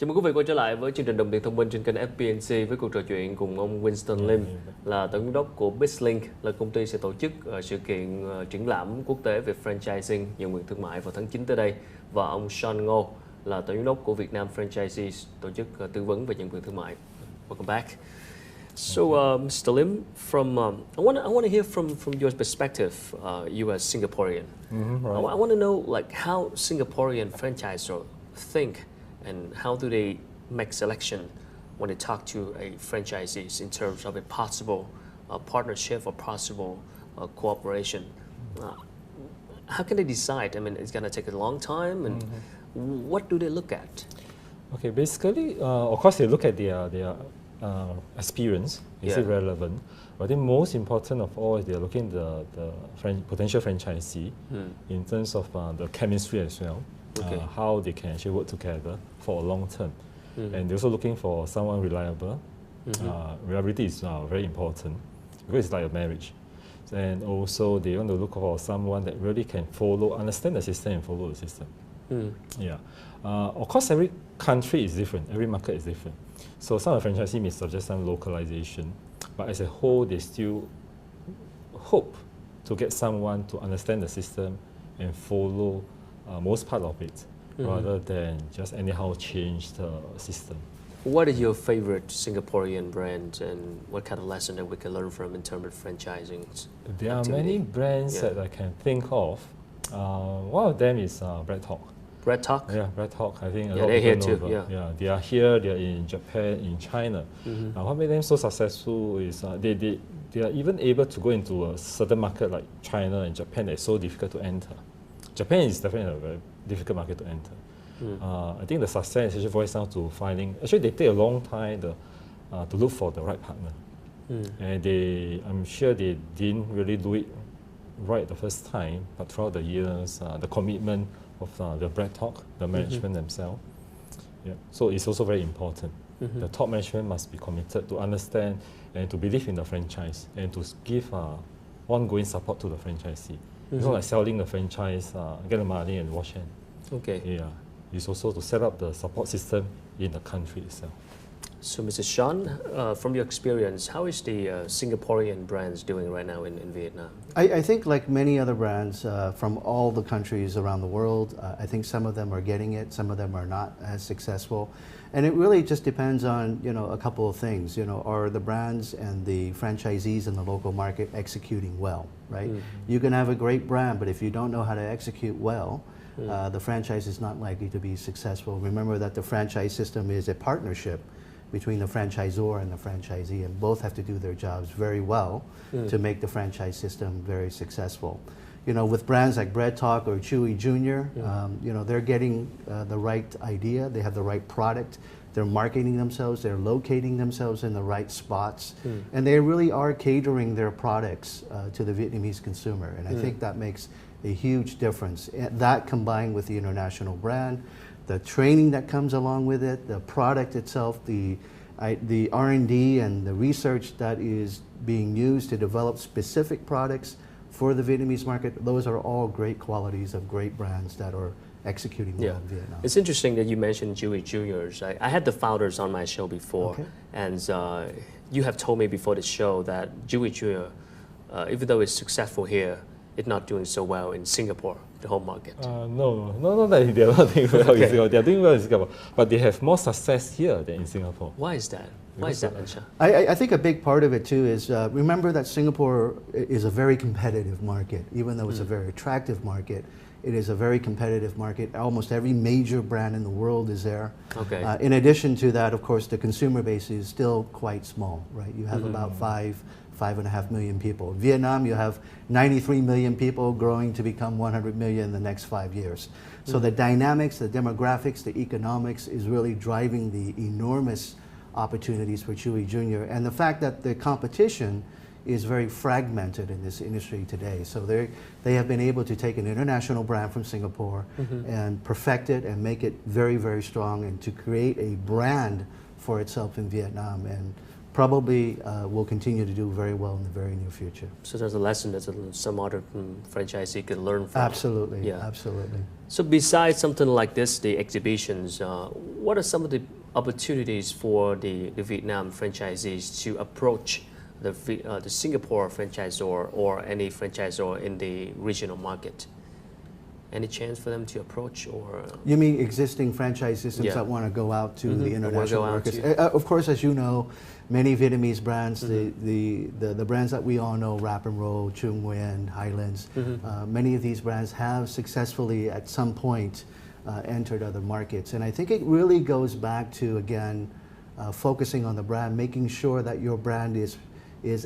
Chào mừng quý vị quay trở lại với chương trình Đồng tiền thông minh trên kênh FPNC với cuộc trò chuyện cùng ông Winston Lim, là tổng giám đốc của BizLink, là công ty sẽ tổ chức sự kiện triển lãm quốc tế về franchising, nhượng quyền thương mại vào tháng 9 tới đây, và ông Sean Ngô là tổng giám đốc của Việt Nam Franchises, tổ chức tư vấn về nhượng quyền thương mại. Welcome back. So, Mr. Lim, I want to hear from your perspective. You are Singaporean. Right. I want to know how Singaporean franchisors think and how do they make selection when they talk to a franchisees in terms of a possible partnership or possible cooperation. How can they decide? I mean, it's going to take a long time, and what do they look at? Okay, basically, of course, they look at their experience. Is it relevant? But I think most important of all is they're looking at the potential franchisee in terms of the chemistry as well. How they can actually work together for a long term. And they're also looking for someone reliable. Reliability is very important because it's like a marriage. And also they want to look for someone that really can understand the system and follow the system. Of course, every country is different, every market is different. So some of the franchisees may suggest some localization, but as a whole, they still hope to get someone to understand the system and follow most part of it, rather than just anyhow change the system. What is your favorite Singaporean brand, and what kind of lesson that we can learn from in terms of franchising? There are many brands that I can think of. One of them is Bread Talk. Bread Talk? Yeah, Bread Talk. I think they're here too. They are here. They are in Japan, in China. What made them so successful is they are even able to go into a certain market like China and Japan that is so difficult to enter. Japan is definitely a very difficult market to enter. I think the success actually boils down to finding. Actually, they take a long time to look for the right partner, and I'm sure they didn't really do it right the first time. But throughout the years, the commitment of the Bread Talk, the management themselves. So it's also very important. The top management must be committed to understand and to believe in the franchise and to give ongoing support to the franchisee. It's not like selling the franchise, get the money and wash hands. It's also to set up the support system in the country itself. So, Mr. Sean, from your experience, how is the Singaporean brands doing right now in Vietnam? I think like many other brands from all the countries around the world, I think some of them are getting it, some of them are not as successful. And it really just depends on, a couple of things. Are the brands and the franchisees in the local market executing well, right? You can have a great brand, but if you don't know how to execute well, the franchise is not likely to be successful. Remember that the franchise system is a partnership between the franchisor and the franchisee, and both have to do their jobs very well to make the franchise system very successful. With brands like Bread Talk or Chewy Jr., they're getting the right idea, they have the right product, they're marketing themselves, they're locating themselves in the right spots, and they really are catering their products to the Vietnamese consumer, and I think that makes a huge difference. That combined with the international brand, the training that comes along with it, the product itself, the R&D and the research that is being used to develop specific products for the Vietnamese market, those are all great qualities of great brands that are executing well in Vietnam. It's interesting that you mentioned Chewy Juniors. I had the founders on my show before, and you have told me before the show that Chewy Junior, even though it's successful here, it's not doing so well in Singapore, the home market. No, that they're not doing well in Singapore. They're doing well in Singapore, but they have more success here than in Singapore. Why is that? Why is that, Ansha? I think a big part of it too is, remember that Singapore is a very competitive market. Even though it's a very attractive market, it is a very competitive market. Almost every major brand in the world is there. In addition to that, of course, the consumer base is still quite small, right? You have about 5.5 million people. In Vietnam, you have 93 million people growing to become 100 million in the next 5 years. So the dynamics, the demographics, the economics is really driving the enormous opportunities for Chewy Jr. And the fact that the competition is very fragmented in this industry today. So they have been able to take an international brand from Singapore and perfect it and make it very, very strong, and to create a brand for itself in Vietnam. And probably will continue to do very well in the very near future. So there's a lesson that some other franchisee can learn from. Absolutely, Yeah. absolutely. So besides something like this, the exhibitions, what are some of the opportunities for the Vietnam franchisees to approach the Singapore franchisor or any franchisor in the regional market? Any chance for them to approach, or? You mean existing franchise systems Yeah. that want to go out to the international go out markets? to- Of course, as you know, many Vietnamese brands, the brands that we all know, Wrap and Roll, Trung Nguyen, Highlands, many of these brands have successfully at some point entered other markets. And I think it really goes back to, again, focusing on the brand, making sure that your brand is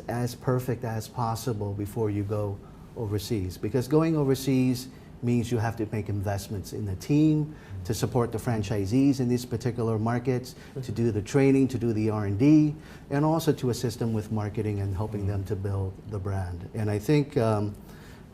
as perfect as possible before you go overseas. Because going overseas means you have to make investments in the team to support the franchisees in these particular markets, to do the training, to do the R&D, and also to assist them with marketing and helping them to build the brand. And I think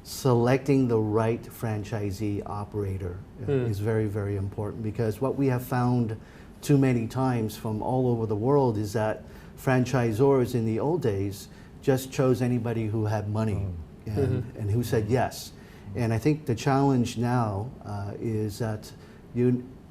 selecting the right franchisee operator is very, very important, because what we have found too many times from all over the world is that franchisors in the old days just chose anybody who had money and who said yes. And I think the challenge now is that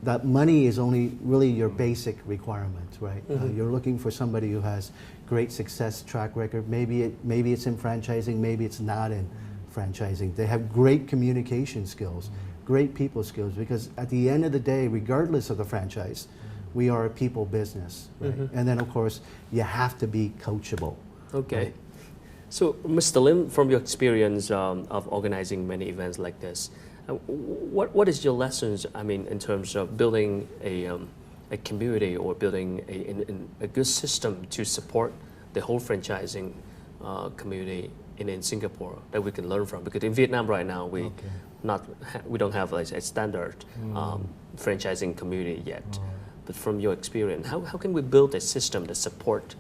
that money is only really your basic requirement, right? You're looking for somebody who has great success track record. Maybe it's in franchising, maybe it's not in franchising. They have great communication skills, great people skills, because at the end of the day, regardless of the franchise, we are a people business, right? And then of course, you have to be coachable. Okay. Right? So, Mr. Lim, from your experience of organizing many events like this, what is your lessons? I mean, in terms of building a community or building a good system to support the whole franchising community in Singapore that we can learn from? Because in Vietnam right now, we don't have a standard franchising community yet. But from your experience, how can we build a system that support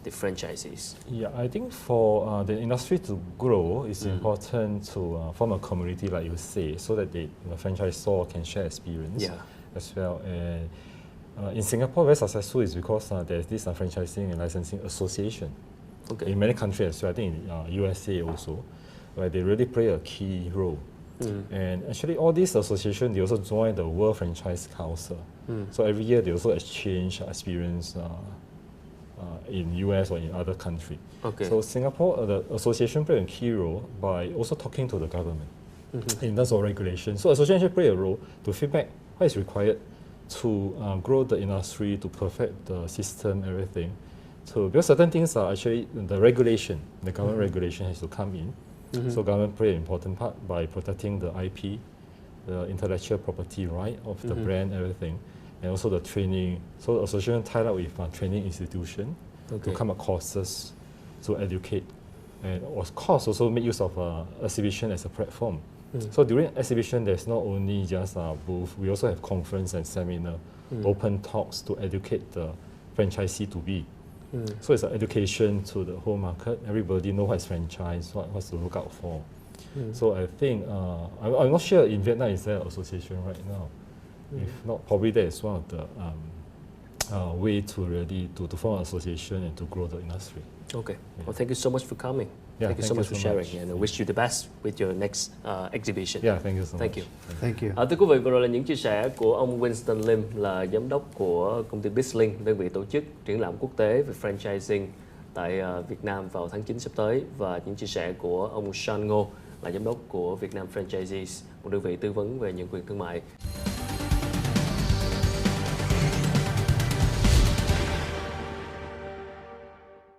the franchisees? Yeah, I think for the industry to grow, it's important to form a community, like you say, so that the franchisor can share experience as well. And in Singapore, very successful is because there's this franchising and licensing association. Okay. In many countries as well, I think in USA also, where they really play a key role. And actually, all these associations, they also join the World Franchise Council. So every year, they also exchange experience in US or in other countries. Okay. So Singapore, the association play a key role by also talking to the government in terms of regulation. So association play a role to feedback what is required to grow the industry, to perfect the system, everything. So because certain things are actually the regulation, the government regulation has to come in. So government play an important part by protecting the IP, the intellectual property right of the brand, everything. And also the training. So the association tied up with training institution to come up courses to educate. And of course also make use of exhibition as a platform. So during exhibition, there's not only just a booth, we also have conference and seminar, open talks to educate the franchisee to be. So it's an education to the whole market. Everybody know what is franchise, what's to look out for. So I think, I'm not sure in Vietnam is there an association right now. If not, probably that is one of the way to really to form an association and to grow the industry. Okay. Well, thank you so much for coming. Yeah, thank you so much for sharing, and I wish you the best with your next exhibition. Yeah, thank you so Thank much. you. Thank you. Thưa quý vị, vừa rồi là những chia sẻ của ông Winston Lim, là giám đốc của công ty BizLink, đơn vị tổ chức triển lãm quốc tế về franchising tại Việt Nam vào tháng 9 sắp tới, và những chia sẻ của ông Sean Ngô, là giám đốc của Vietnam Franchisees, một đơn vị tư vấn về nhượng quyền thương mại.